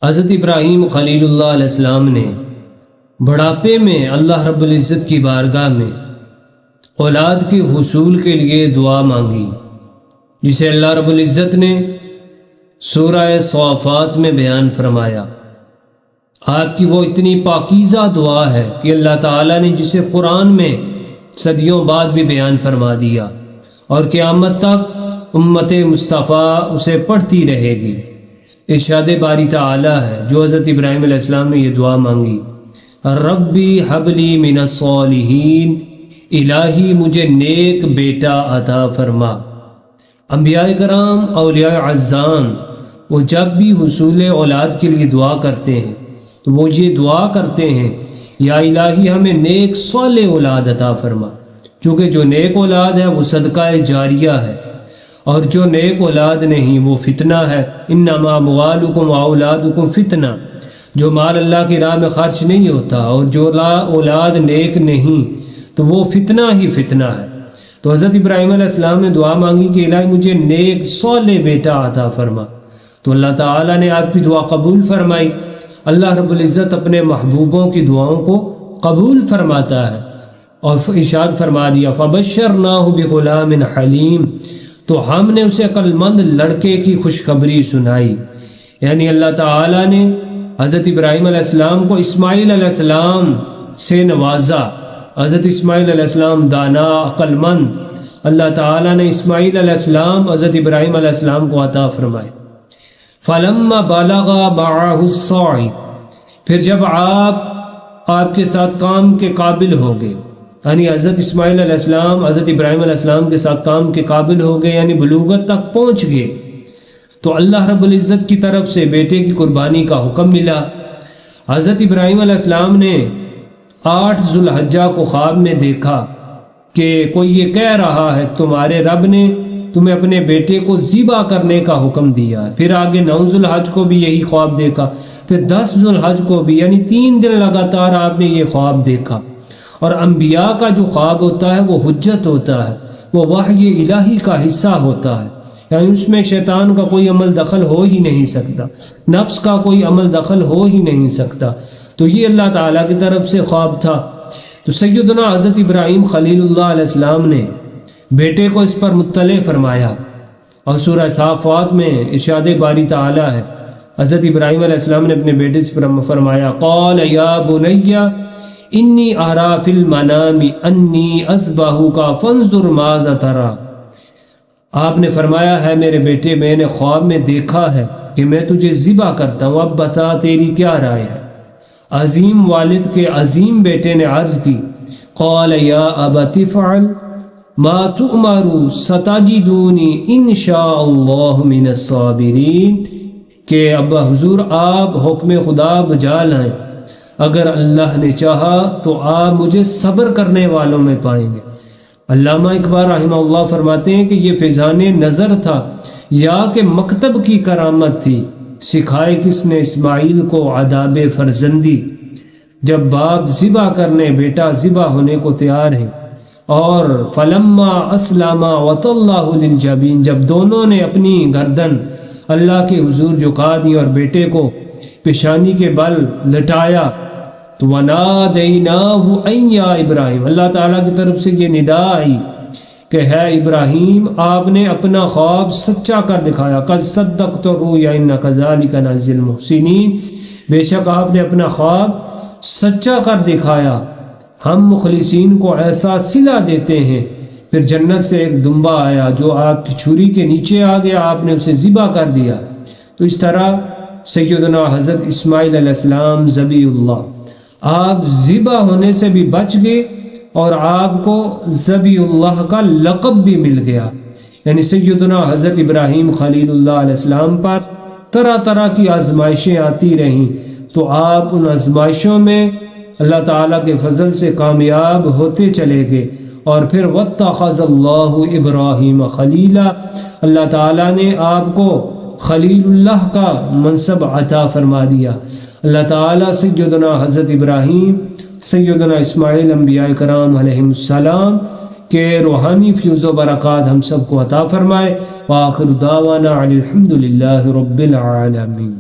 حضرت ابراہیم خلیل اللہ علیہ السلام نے بڑھاپے میں اللہ رب العزت کی بارگاہ میں اولاد کے حصول کے لیے دعا مانگی، جسے اللہ رب العزت نے سورہ صافات میں بیان فرمایا۔ آپ کی وہ اتنی پاکیزہ دعا ہے کہ اللہ تعالیٰ نے جسے قرآن میں صدیوں بعد بھی بیان فرما دیا اور قیامت تک امت مصطفیٰ اسے پڑھتی رہے گی۔ ارشاد باری تعالیٰ ہے جو حضرت ابراہیم علیہ السلام نے یہ دعا مانگی، ربی حبلی من الصالحین، الہی مجھے نیک بیٹا عطا فرما۔ انبیاء کرام اولیاء اعظام وہ جب بھی حصول اولاد کے لیے دعا کرتے ہیں تو وہ یہ دعا کرتے ہیں، یا الہی ہمیں نیک صالح اولاد عطا فرما، چونکہ جو نیک اولاد ہے وہ صدقہ جاریہ ہے، اور جو نیک اولاد نہیں وہ فتنہ ہے۔ انما اموالکم واولادکم فتنہ، جو مال اللہ کی راہ میں خرچ نہیں ہوتا اور جو اولاد نیک نہیں تو وہ فتنہ ہی فتنہ ہے۔ تو حضرت ابراہیم علیہ السلام نے دعا مانگی کہ الہی مجھے نیک صالح بیٹا عطا فرما، تو اللہ تعالیٰ نے آپ کی دعا قبول فرمائی۔ اللہ رب العزت اپنے محبوبوں کی دعاؤں کو قبول فرماتا ہے، اور ارشاد فرما دیا فَبَشَّرْنَاهُ بِغُلَامٍ حَلِيمٍ، تو ہم نے اسے عقل مند لڑکے کی خوشخبری سنائی۔ یعنی اللہ تعالیٰ نے حضرت ابراہیم علیہ السلام کو اسماعیل علیہ السلام سے نوازا۔ حضرت اسماعیل علیہ السلام دانا عقل مند، اللہ تعالیٰ نے اسماعیل علیہ السلام حضرت ابراہیم علیہ السلام کو عطا فرمائے۔ فَلَمَّا بَلَغَ مَعَهُ السَّعْيَ، پھر جب آپ کے ساتھ کام کے قابل ہو گئے، یعنی حضرت اسماعیل علیہ السلام حضرت ابراہیم علیہ السلام کے ساتھ کام کے قابل ہو گئے، یعنی بلوغت تک پہنچ گئے، تو اللہ رب العزت کی طرف سے بیٹے کی قربانی کا حکم ملا۔ حضرت ابراہیم علیہ السلام نے 8 ذو الحجہ کو خواب میں دیکھا کہ کوئی یہ کہہ رہا ہے کہ تمہارے رب نے تمہیں اپنے بیٹے کو ذبح کرنے کا حکم دیا۔ پھر آگے 9 ذو الحج کو بھی یہی خواب دیکھا، پھر 10 ذو الحج کو بھی، یعنی 3 دن لگاتار آپ نے یہ خواب دیکھا۔ اور انبیاء کا جو خواب ہوتا ہے وہ حجت ہوتا ہے، وہ وحی الہی کا حصہ ہوتا ہے، یعنی اس میں شیطان کا کوئی عمل دخل ہو ہی نہیں سکتا، نفس کا کوئی عمل دخل ہو ہی نہیں سکتا۔ تو یہ اللہ تعالیٰ کی طرف سے خواب تھا۔ تو سیدنا حضرت ابراہیم خلیل اللہ علیہ السلام نے بیٹے کو اس پر مطلع فرمایا، اور سورہ صافات میں ارشاد باری تعالیٰ ہے، حضرت ابراہیم علیہ السلام نے اپنے بیٹے سے فرمایا قال یا بنی انی ارا فی المنام انی اذبحک فانظر ماذا تری، آپ نے فرمایا ہے میرے بیٹے میں نے خواب میں دیکھا ہے کہ میں تجھے ذبح کرتا ہوں، اب بتا تیری کیا رائے ہے۔ عظیم والد کے عظیم بیٹے نے عرض کی قال یا ابت افعل ما تؤمر ستجدونی ان شاء اللہ من الصابرین، کہ ابا حضور آپ حکم خدا بجا لائیں، اگر اللہ نے چاہا تو آپ مجھے صبر کرنے والوں میں پائیں گے۔ علامہ اقبال رحمہ اللہ فرماتے ہیں کہ یہ فیضان نظر تھا یا کہ مکتب کی کرامت تھی، سکھائے کس نے اسماعیل کو آداب فرزندی۔ جب باپ ذبح کرنے بیٹا ذبح ہونے کو تیار ہے، اور فلما اسلما وتلہ للجبین، جب دونوں نے اپنی گردن اللہ کے حضور جھکا دی اور بیٹے کو پیشانی کے بل لٹایا، تو وَنَادَيْنَاهُ أَن يَا إِبْرَاهِيمُ، اللہ تعالیٰ کی طرف سے یہ ندا آئی کہ ہے ابراہیم آپ نے اپنا خواب سچا کر دکھایا، قَدْ صَدَّقْتَ الرُّؤْيَا إِنَّا كَذَلِكَ نَجْزِي الْمُحْسِنِينَ، بے شک آپ نے اپنا خواب سچا کر دکھایا، ہم مخلصین کو ایسا صلہ دیتے ہیں۔ پھر جنت سے ایک دمبا آیا جو آپ کی چھری کے نیچے آ گیا، آپ نے اسے ذبح کر دیا۔ تو اس طرح سیدنا حضرت اسماعیل علیہ السلام ذبیح اللہ، آپ ذبح ہونے سے بھی بچ گئے اور آپ کو ذبیح اللہ کا لقب بھی مل گیا۔ یعنی سیدنا حضرت ابراہیم خلیل اللہ علیہ السلام پر طرح طرح کی آزمائشیں آتی رہیں، تو آپ ان آزمائشوں میں اللہ تعالیٰ کے فضل سے کامیاب ہوتے چلے گئے، اور پھر واتخذ اللہ ابراہیم خلیلا، اللہ تعالیٰ نے آپ کو خلیل اللہ کا منصب عطا فرما دیا۔ اللہ تعالیٰ سیدنا حضرت ابراہیم، سیدنا اسماعیل انبیاء کرام علیہم السلام کے روحانی فیوز و برکات ہم سب کو عطا فرمائے۔ وآخر دعوانا الحمد للہ رب العالمین۔